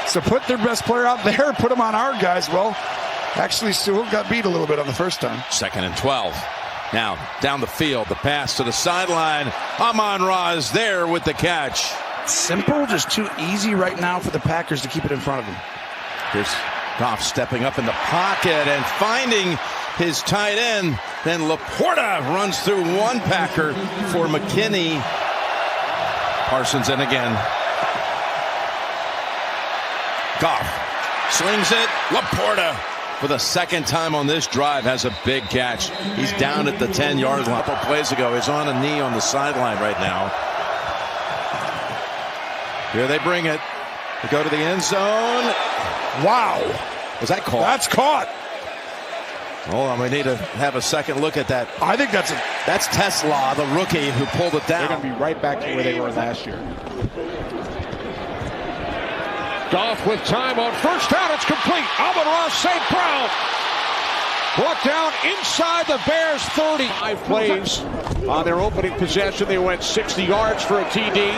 So put their best player out there, put him on our guys. Well, actually, Sewell got beat a little bit on the first time. 2nd and 12. Now, down the field, the pass to the sideline. Amon-Ra is there with the catch. Simple, just too easy right now for the Packers to keep it in front of them. Here's Goff stepping up in the pocket and finding his tight end. Then Laporta runs through one Packer for McKinney. Parsons in again. Goff slings it. Laporta, for the second time on this drive, has a big catch. He's down at the 10-yard line. A couple plays ago, he's on a knee on the sideline right now. Here they bring it. They go to the end zone. Wow. Was that caught? That's caught. Hold on, we need to have a second look at that. I think that's Tesla, the rookie who pulled it down. They're going to be right back to where they were last year. Goff with time on first down. It's complete. Amon-Ra St. Brown brought down inside the Bears 30. 5 plays on their opening possession. They went 60 yards for a TD.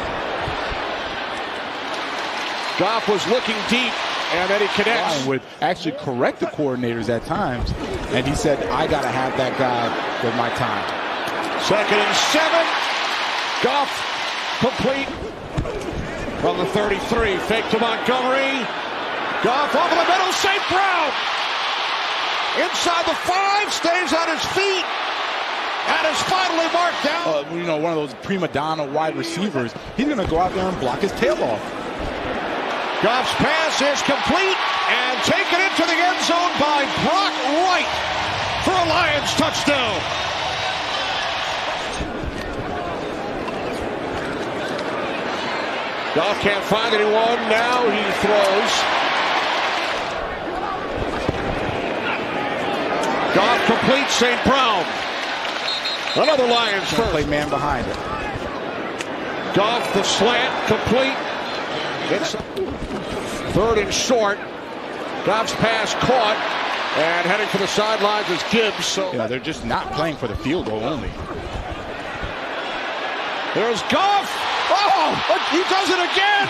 Goff was looking deep, and then he connects. Would actually correct the coordinators at times, and he said, I got to have that guy with my time. 2nd and 7. Goff complete from the 33. Fake to Montgomery. Goff over the middle. St. Brown inside the 5, stays on his feet, and is finally marked down. One of those prima donna wide receivers. He's going to go out there and block his tail off. Goff's pass is complete and taken into the end zone by Brock Wright for a Lions touchdown. Goff can't find anyone. Now he throws. Goff completes St. Brown. Another Lions first. Play man behind it. Goff the slant complete. It's 3rd and short. Goff's pass caught, and heading for the sidelines is Gibbs. So they're just not playing for the field goal only. There's Goff. Oh, he does it again.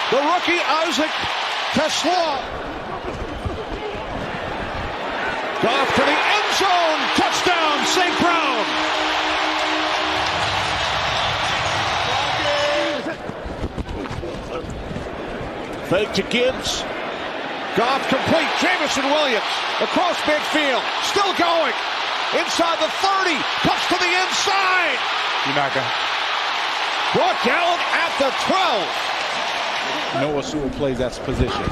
The rookie Isaac Tesla. Goff to the end zone. Touchdown, St. Brown. Fake to Gibbs. Goff complete. Jameson Williams across midfield. Still going. Inside the 30. Cuts to the inside. You're not going to. Brought down at the 12. Noah Sewell plays that position.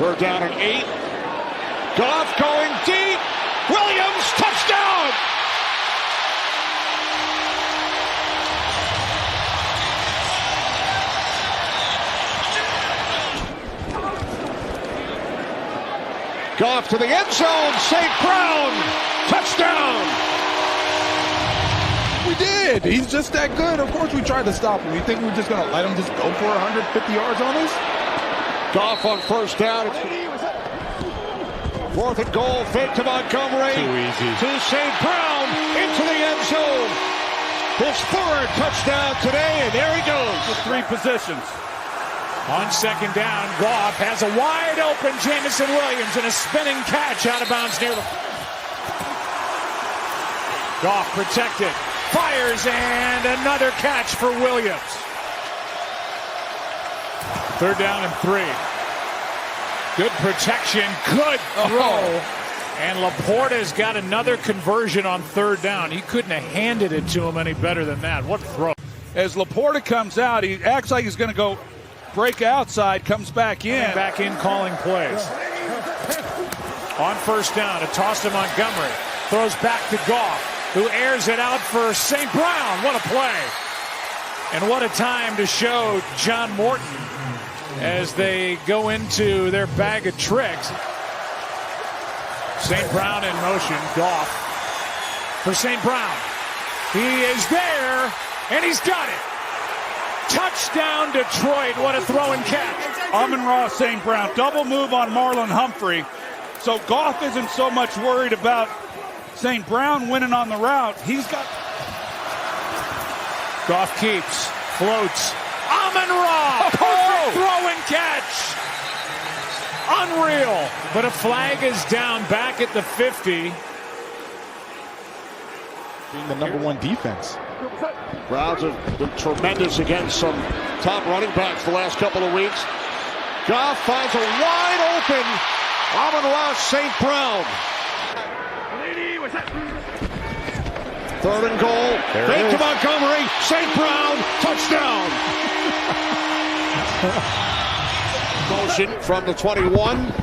We're down at 8. Goff going deep. Williams, touchdown. Goff to the end zone. St. Brown, touchdown. We did. He's just that good. Of course we tried to stop him. You think we're just going to let him just go for 150 yards on us? Goff on first down. 4th and goal. Fake to Montgomery. Too easy. To St. Brown. Into the end zone. His 3rd touchdown today, and there he goes. For 3 positions. On 2nd down, Goff has a wide open Jameson Williams and a spinning catch out of bounds near the... Goff protected. Fires, and another catch for Williams. 3rd down and 3. Good protection, good throw. And Laporta's got another conversion on 3rd down. He couldn't have handed it to him any better than that. What throw. As Laporta comes out, he acts like he's going to go break outside, comes back in. Back in calling plays. On 1st down, a toss to Montgomery. Throws back to Goff, who airs it out for St. Brown. What a play. And what a time to show John Morton as they go into their bag of tricks. St. Brown in motion. Goff for St. Brown. He is there, and he's got it. Touchdown, Detroit. What a throw and catch. Amon-Ra St. Brown. Double move on Marlon Humphrey. So Goff isn't so much worried about St. Brown winning on the route. He's got... Goff keeps, floats. Amon-Ra, perfect throw and catch. Unreal. But a flag is down back at the 50. Being the #1 defense. Browns have been tremendous against some top running backs the last couple of weeks. Goff finds a wide open Amon-Ra St. Brown. 3rd and goal. Fake to Montgomery. St. Brown. Touchdown. Motion from the 21.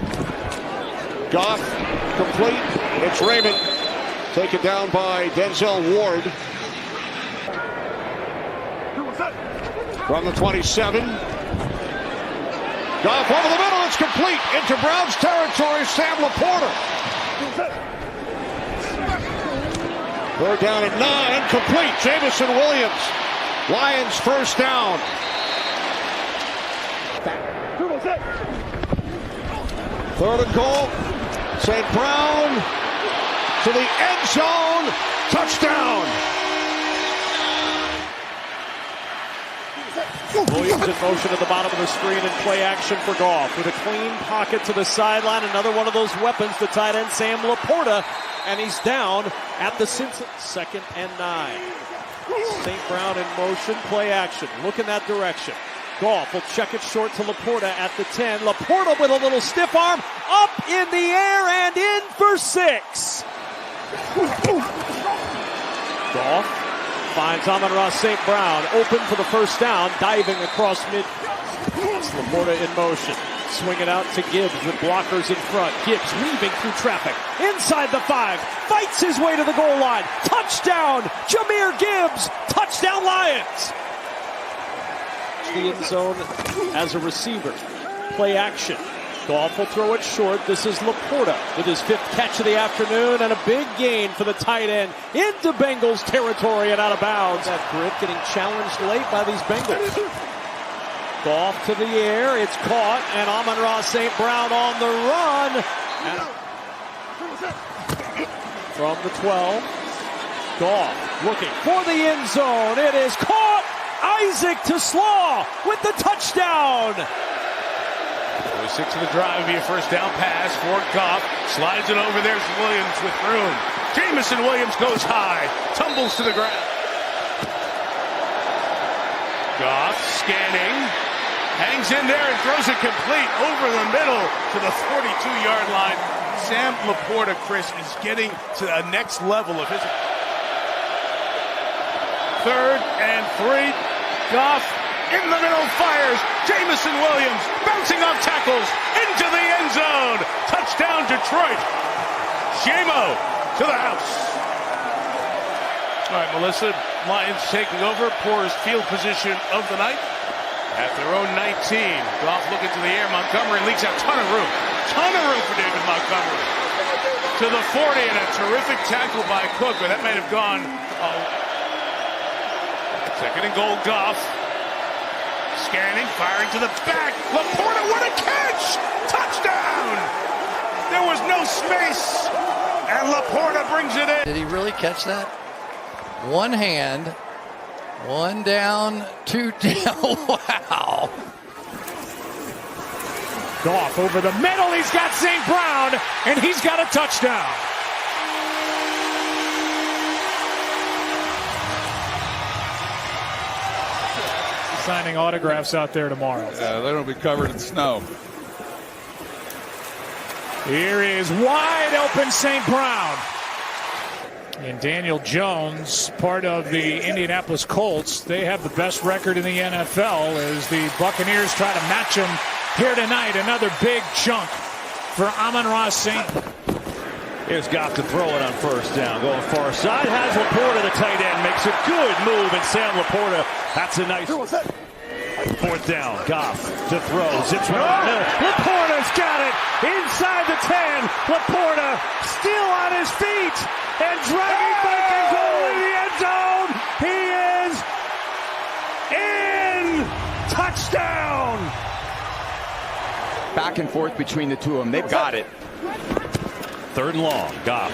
Goff complete. It's Raymond. Taken down by Denzel Ward. From the 27. Goff over the middle. It's complete. Into Browns territory. Sam Laporta. 3rd down and 9. Complete. Jameson Williams. Lions first down. 3rd and goal. St. Brown to the end zone. Touchdown. Williams in motion at the bottom of the screen and play action for Goff with a clean pocket to the sideline. Another one of those weapons, the tight end Sam Laporta, and he's down at the 2nd and 9. St. Brown in motion, play action. Look in that direction. Goff will check it short to Laporta at the 10. Laporta with a little stiff arm, up in the air and in for 6. Goff finds Amon-Ra St. Brown open for the first down, diving across mid. It's Laporta in motion. Swing it out to Gibbs with blockers in front. Gibbs weaving through traffic. Inside the 5. Fights his way to the goal line. Touchdown! Jir Gibbs! Touchdown Lions! The end zone as a receiver. Play action. Goff will throw it short. This is Laporta with his 5th catch of the afternoon and a big gain for the tight end into Bengals territory and out of bounds. That grip getting challenged late by these Bengals. Goff to the air. It's caught and Amon-Ra St. Brown on the run. And from the 12. Goff looking for the end zone. It is caught. Isaac to Slaw with the touchdown. 6 of the drive will be a first down pass for Goff. Slides it over. There's Williams with room. Jameson Williams goes high. Tumbles to the ground. Goff scanning. Hangs in there and throws it complete over the middle to the 42-yard line. Sam Laporta, Chris, is getting to a next level of his... 3rd and 3. Goff in the middle fires. Jameson Williams bouncing off tackles into the end zone. Touchdown Detroit. Jamo to the house. All right, Melissa, Lions taking over. Poorest field position of the night at their own 19. Goff looking to the air. Montgomery leaks out. Ton of room for David Montgomery. To the 40 and a terrific tackle by Cook, but that might have gone... 2nd and goal, Goff. Scanning, firing to the back. Laporta, what a catch! Touchdown! There was no space, and Laporta brings it in. Did he really catch that? One hand, 1 down, 2 down. Wow. Goff over the middle. He's got St. Brown, and he's got a touchdown. Signing autographs out there tomorrow. Yeah, they'll be covered in snow. Here is wide open St. Brown. And Daniel Jones, part of the Indianapolis Colts, they have the best record in the NFL as the Buccaneers try to match them here tonight. Another big chunk for Amon-Ra St. Here's Goff to throw it on first down. Going far side. Has Laporta, the tight end, makes a good move. And Sam Laporta, that's a nice... 4th down. Goff to throw. Zips right in. Laporta's got it. Inside the 10. Laporta still on his feet. And dragging back his goal in the end zone. He is in. Touchdown. Back and forth between the two of them. They've got it. 3rd and long. Goff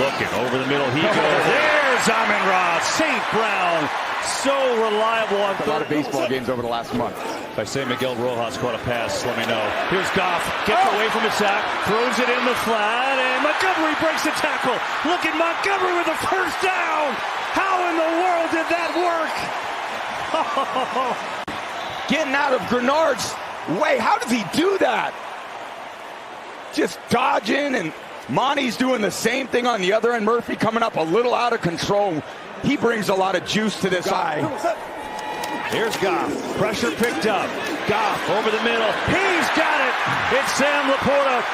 looking over the middle. He goes. There's Amon-Ra St. Brown So reliable on A lot of baseball games over the last month. If I say Miguel Rojas caught a pass, let me know. Here's Goff, gets away from the sack, throws it in the flat, and Montgomery breaks the tackle. Look at Montgomery with the first down. How in the world did that work? Getting out of Grenard's way. How does he do that? Just dodging, and Monty's doing the same thing on the other end. Murphy coming up a little out of control. He brings a lot of juice to this eye. Here's Goff. Pressure picked up. Goff over the middle. He's got it. It's Sam Laporta.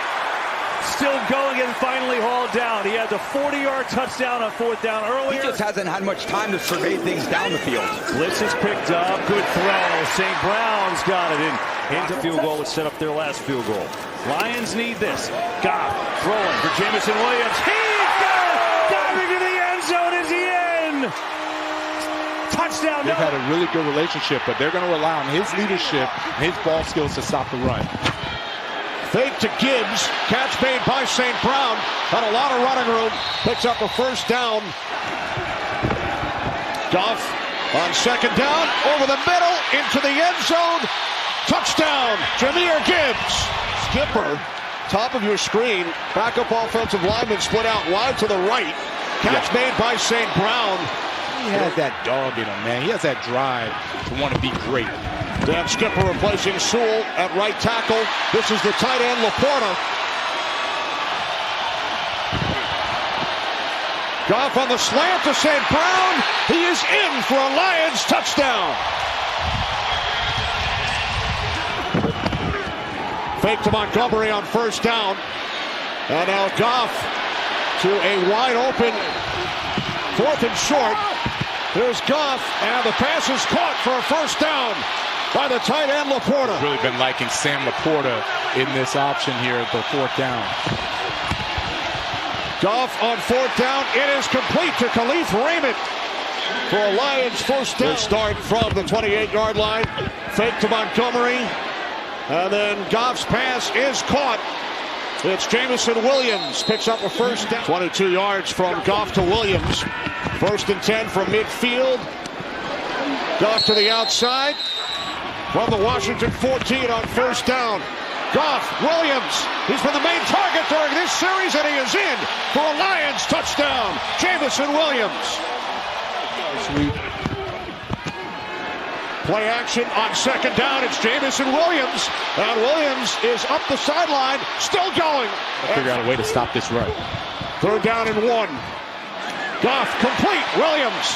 Still going and finally hauled down. He had the 40-yard touchdown on 4th down earlier. He just hasn't had much time to survey things down the field. Blitz is picked up. Good throw. St. Brown's got it into field goal, which set up their last field goal. Lions need this. Goff throwing for Jameson Williams. He's got it. Diving to the end zone is the end. Touchdown. They've had a really good relationship, but they're going to rely on his leadership and his ball skills to stop the run. Fake to Gibbs. Catch made by St. Brown. Had a lot of running room. Picks up a first down. Goff on 2nd down. Over the middle. Into the end zone. Touchdown. Jir Gibbs. Skipper. Top of your screen. Backup offensive lineman split out wide to the right. Catch made by St. Brown. He has that dog in him, man. He has that drive to want to be great. Dan Skipper replacing Sewell at right tackle. This is the tight end, Laporta. Goff on the slant to St. Brown. He is in for a Lions touchdown. Fake to Montgomery on 1st down. And now Goff to a wide open 4th and short. Here's Goff, and the pass is caught for a first down by the tight end, Laporta. Really been liking Sam Laporta in this option here at the 4th down. Goff on 4th down. It is complete to Khalif Raymond for a Lions first down. Start from the 28-yard line. Fake to Montgomery. And then Goff's pass is caught. It's Jameson Williams picks up a first down. 22 yards from Goff to Williams. 1st and 10 from midfield. Goff to the outside. From the Washington 14 on 1st down. Goff, Williams. He's been the main target during this series, and he is in for a Lions touchdown. Jameson Williams. Sweet. Play action on 2nd down. It's Jameson Williams. And Williams is up the sideline, still going. Figure out a way to stop this run. 3rd down and 1. Goff complete. Williams.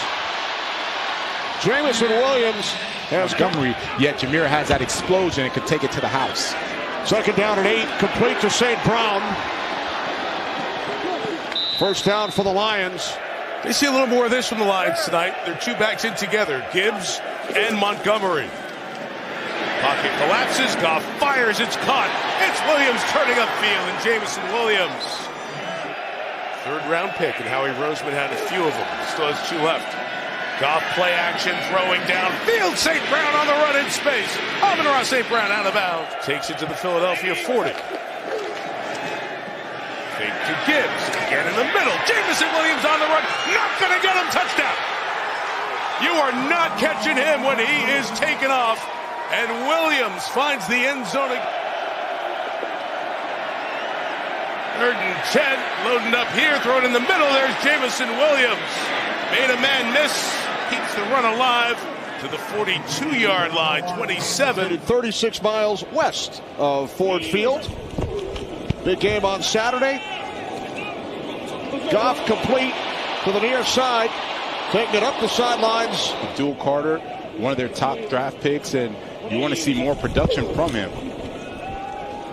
Jameson Williams has Montgomery, yet Jir has that explosion and could take it to the house. 2nd down and 8. Complete to St. Brown. 1st down for the Lions. They see a little more of this from the Lions tonight. They're 2 backs in together, Gibbs and Montgomery. Pocket collapses. Goff fires. It's caught. It's Williams turning upfield, and Jameson Williams. 3rd round pick, and Howie Roseman had a few of them. Still has 2 left. Goff play action, throwing downfield. St. Brown on the run in space. Amon-Ra St. Brown out of bounds. Takes it to the Philadelphia 40. Fake to Gibbs. Again in the middle. Jameson Williams on the run. Not going to get him. Touchdown. You are not catching him when he is taken off. And Williams finds the end zone. 3rd and 10. Loading up here. Thrown in the middle. There's Jameson Williams. Made a man miss. Keeps the run alive to the 42-yard line. 27. 36 miles west of Ford Field. Big game on Saturday. Goff complete to the near side. Taking it up the sidelines. Dual Carter, one of their top draft picks, and you want to see more production from him.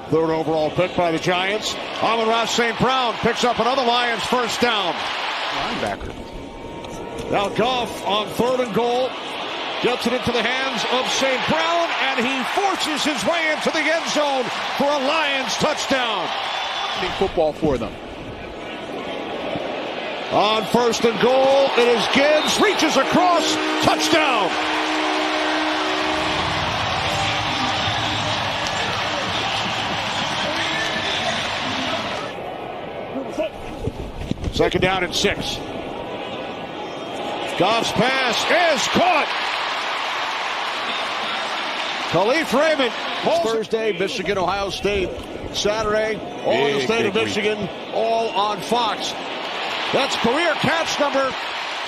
3rd overall pick by the Giants. Amon-Ra St. Brown picks up another Lions first down. Linebacker. Now Goff on 3rd and goal. Gets it into the hands of St. Brown, and he forces his way into the end zone for a Lions touchdown. Big football for them. On 1st and goal, it is Gibbs. Reaches across. Touchdown. Second down and 6. Goff's pass is caught. Khalif Raymond. Thursday, Michigan, Ohio State. Saturday, all in the state of Michigan, all on Fox. That's career catch number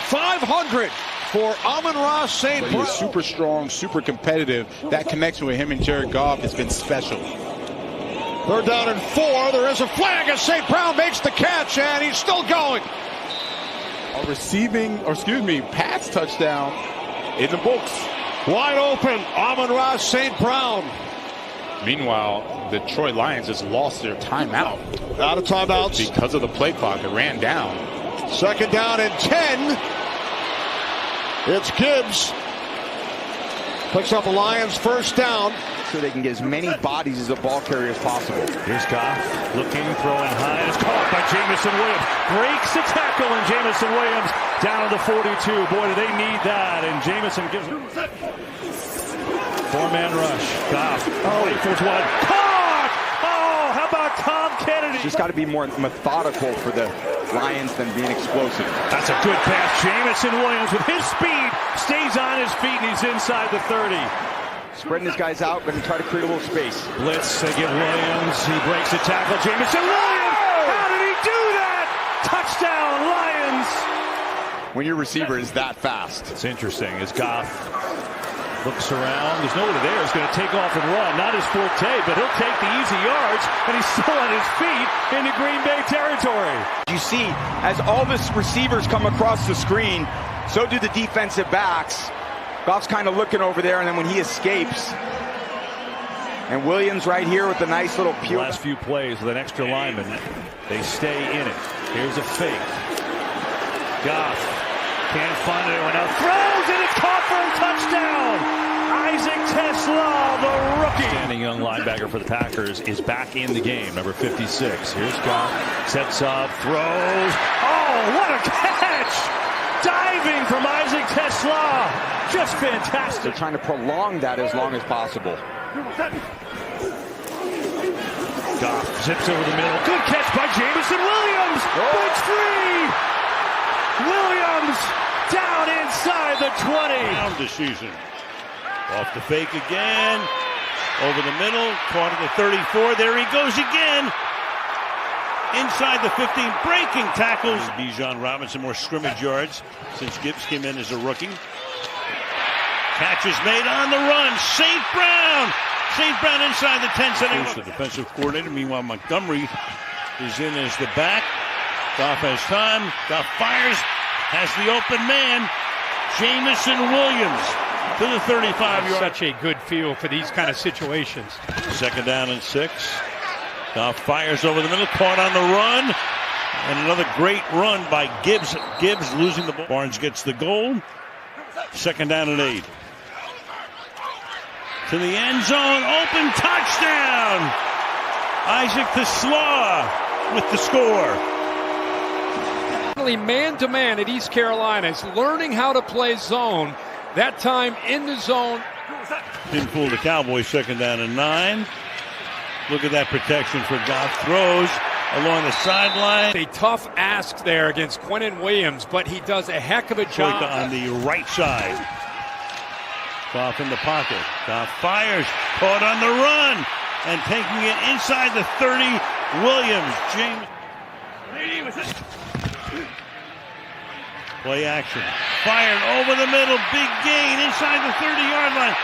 500 for Amon-Ra St. Brown. He's super strong, super competitive. That connection with him and Jared Goff has been special. 3rd down and 4. There is a flag as St. Brown makes the catch, and he's still going. A pass touchdown in the books. Wide open, Amon-Ra St. Brown. Meanwhile, the Detroit Lions just lost their timeout. Out of timeouts. Because of the play clock, it ran down. 2nd down and 10. It's Gibbs. Picks up a Lions 1st down. So they can get as many bodies as a ball carrier as possible. Here's Goff looking, throwing high. It's caught by Jameson Williams. Breaks a tackle, and Jameson Williams down to the 42. Boy, do they need that. And Jameson gives him 4-man rush. Goff towards one. Caught! Oh, how about Tom Kennedy? Just got to be more methodical for the Lions than being explosive. That's a good pass. Jameson Williams with his speed stays on his feet, and he's inside the 30. Spreading his guys out, going to try to create a little space. Blitz, they give Williams. He breaks a tackle. Jameson Williams! How did he do that? Touchdown, Lions! When your receiver is that fast. It's interesting as Goff looks around. There's nobody there. He's going to take off and run. Not his forte, but he'll take the easy yards, and he's still on his feet into Green Bay territory. You see, as all the receivers come across the screen, so do the defensive backs. Goff's kind of looking over there, and then when he escapes, and Williams right here with a nice little peel. Last few plays with an extra lineman. They stay in it. Here's a fake. Goff can't find anyone else. Throws, and it's caught for a touchdown. Isaac Tesla, the rookie. Standing young linebacker for the Packers is back in the game, number 56. Here's Goff, sets up, throws. Oh, what a catch! Diving from Isaac Tesla. Just fantastic. They're trying to prolong that as long as possible. Goff zips over the middle. Good catch by Jameson Williams. Breaks free. Williams down inside the 20. Down this season. Off the fake again. Over the middle. Caught at the 34. There he goes again. Inside the 15, breaking tackles. Bijan Robinson more scrimmage yards since Gibbs came in as a rookie. Catch is made on the run. St. Brown. St. Brown inside the 10. The defensive coordinator. Meanwhile, Montgomery is in as the back. Goff has time. Goff fires. Has the open man. Jameson Williams to the 35-yard. Such a good feel for these kind of situations. 2nd down and 6. Goff fires over the middle, caught on the run, and another great run by Gibbs. Gibbs losing the ball. Barnes gets the goal. 2nd down and 8. To the end zone, open touchdown! Isaac Tesla with the score. Man-to-man at East Carolina is learning how to play zone. That time in the zone. Didn't fool the Cowboys. 2nd down and 9. Look at that protection for Goff. Throws along the sideline. A tough ask there against Quinnen Williams, but he does a heck of a job. On the right side. Goff in the pocket. Goff fires. Caught on the run. And taking it inside the 30. Williams. James. Play action. Fired over the middle. Big gain inside the 30-yard line.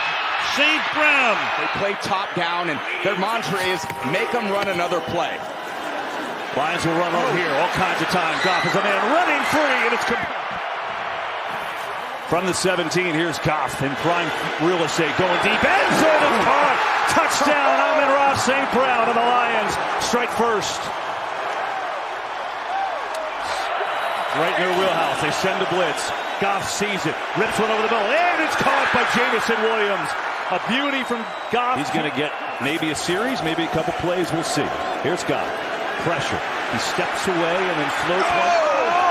St. Brown. They play top down, and their mantra is make them run another play. Lions will run over here all kinds of time. Goff is a man running free, and it's from the 17. Here's Goff in prime real estate, going deep. End zone is caught. Touchdown, Amon-Ra St. Brown, and the Lions strike first. Right in their wheelhouse. They send a blitz. Goff sees it. Rips one over the middle. And it's caught by Jameson Williams. A beauty from Goff. He's going to get maybe a series, maybe a couple plays. We'll see. Here's Goff. Pressure. He steps away and then floats one.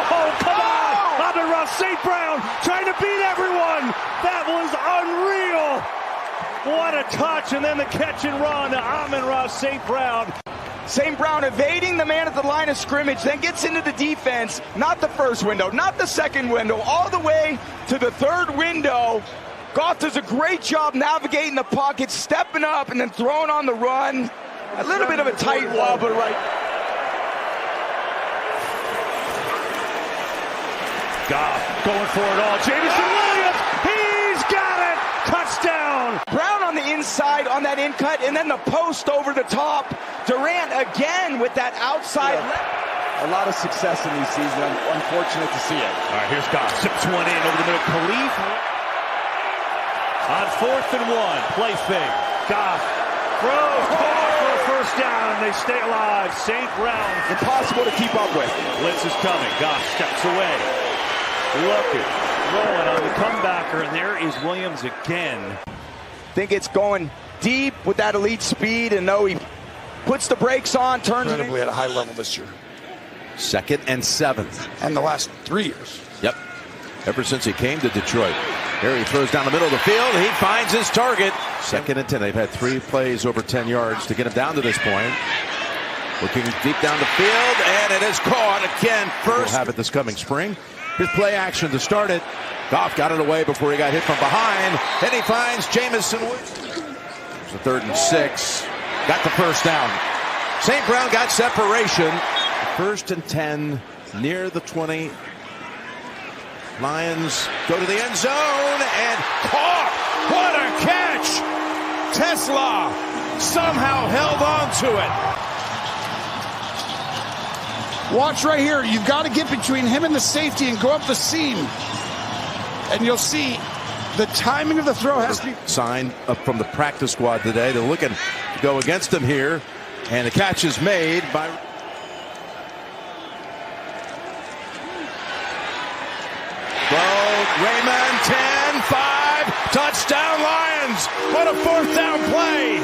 Oh, come on! Amon-Ra St. Brown trying to beat everyone. That was unreal. What a touch. And then the catch and run to Amon-Ra St. Brown. St. Brown evading the man at the line of scrimmage, then gets into the defense. Not the first window, not the second window, all the way to the third window. Goff does a great job navigating the pocket, stepping up, and then throwing on the run. A little bit of a tight wobbler right. Goff going for it all. Jameson Williams, he's got it! Touchdown! Brown on the inside on that in cut, and then the post over the top. Durant again with that outside. A lot of success in these seasons. Unfortunate to see it. All right, here's Goff. Zips one in over the middle. Khalif on 4th and 1. Play fake. Goff throws caught for a first down, and they stay alive. St. Brown. Impossible to keep up with. Blitz is coming. Goff steps away. Looking. Rolling on the comebacker, and there is Williams again. Think it's going deep with that elite speed, and though he puts the brakes on, turns Incredibly at a high level this year. 2nd and 7. And the last 3 years. Yep. Ever since he came to Detroit. Here he throws down the middle of the field. He finds his target. 2nd and 10. They've had 3 plays over 10 yards to get him down to this point. Looking deep down the field, and it is caught again. First. We'll have it this coming spring. His play action to start it. Goff got it away before he got hit from behind. Then he finds Jameson Williams. It's a 3rd and 6. Got the first down. St. Brown got separation. 1st and 10 near the 20. Lions go to the end zone and caught. What a catch! Tesla somehow held on to it. Watch right here. You've got to get between him and the safety and go up the seam. And you'll see the timing of the throw has to be. Signed up from the practice squad today. They're looking to go against him here. And the catch is made by. Raymond, 10-5, touchdown Lions. What a 4th down play.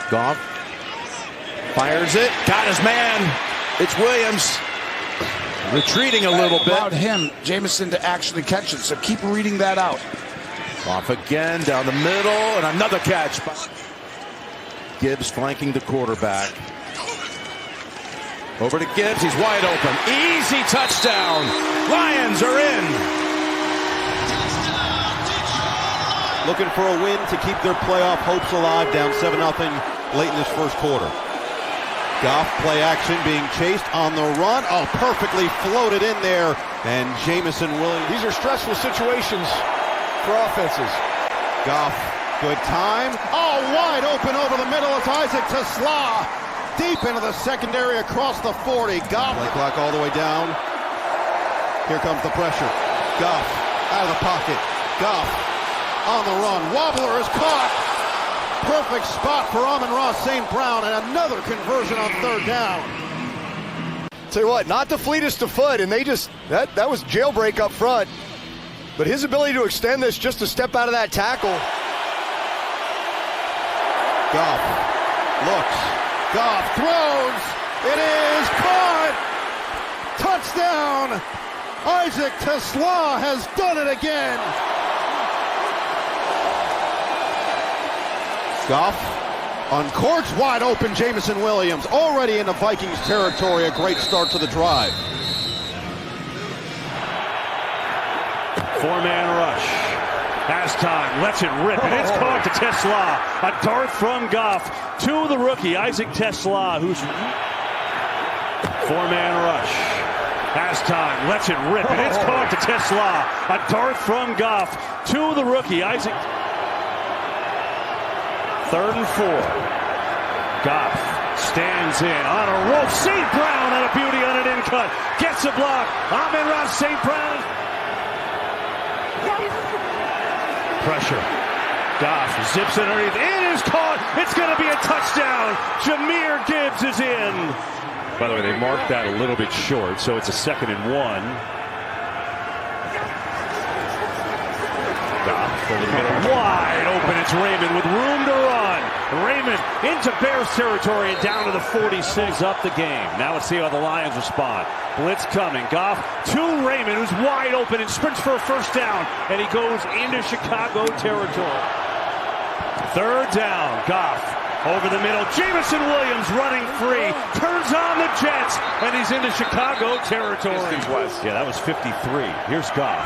Goff fires it, got his man. It's Williams retreating a little bit. Allowed him, Jameson, to actually catch it, so keep reading that out. Goff again down the middle, and another catch. Gibbs flanking the quarterback. Over to Gibbs, he's wide open. Easy touchdown. Lions are in. Looking for a win to keep their playoff hopes alive, down 7-0 late in this first quarter. Goff play action being chased on the run. Oh, perfectly floated in there. And Jameson Williams. These are stressful situations for offenses. Goff, good time. Oh, wide open over the middle. It's Isaac Tesla. Deep into the secondary across the 40. Goff. Play clock all the way down. Here comes the pressure. Goff out of the pocket. Goff on the run. Wobbler is caught. Perfect spot for Amon-Ra St. Brown, and another conversion on 3rd down. Tell you what, not the fleetest of foot, and they just, that was jailbreak up front. But his ability to extend this just to step out of that tackle. Goff looks. Goff throws. It is caught. Touchdown. Isaac Tesla has done it again. Goff uncorks wide open. Jameson Williams already into Vikings territory. A great start to the drive. 4-man rush. Has time. Lets it rip. And it's caught to Tesla. A dart from Goff to the rookie, Isaac Tesla, who's 4-man rush. Has time. Lets it rip. And it's caught to Tesla. A dart from Goff to the rookie, Isaac. 3rd and 4. Goff stands in on a rope. St. Brown on a beauty on an in cut. Gets a block. Amon-Ra St. Brown. Pressure. Goff zips it underneath. It is caught. It's going to be a touchdown. Jir Gibbs is in. By the way, they marked that a little bit short, so it's a 2nd and 1. Goff over the middle. Wide open. It's Raymond with room to run. Raymond into Bears territory and down to the 46. Up the game. Now let's see how the Lions respond. Blitz coming. Goff to Raymond, who's wide open and sprints for a first down. And he goes into Chicago territory. Third down, Goff over the middle. Jameson Williams running free, turns on the Jets, and he's into Chicago territory. Yeah, that was 53. Here's Goff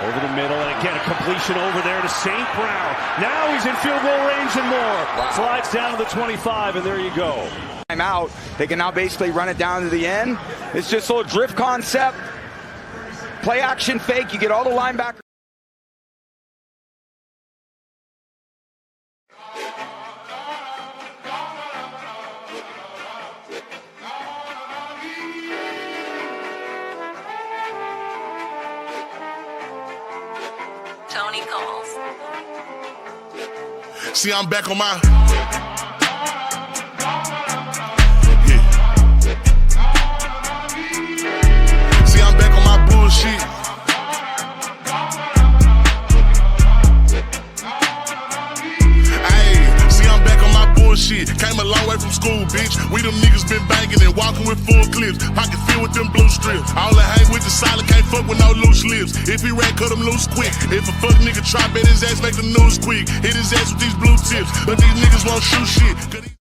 over the middle, and again a completion over there to St. Brown. Now he's in field goal range and more. Slides down to the 25, and there you go. I'm out. They can now basically run it down to the end. It's just a little drift concept. Play action fake. You get all the linebackers. Tony calls. See, I'm back on my. See, I'm back on my bullshit. Shit. Came a long way from school, bitch. We them niggas been banging and walking with full clips. Pocket filled with them blue strips. All I hang with the solid, can't fuck with no loose lips. If he ran, cut him loose quick. If a fuck nigga try, bet his ass make the news quick. Hit his ass with these blue tips. But these niggas won't shoot shit.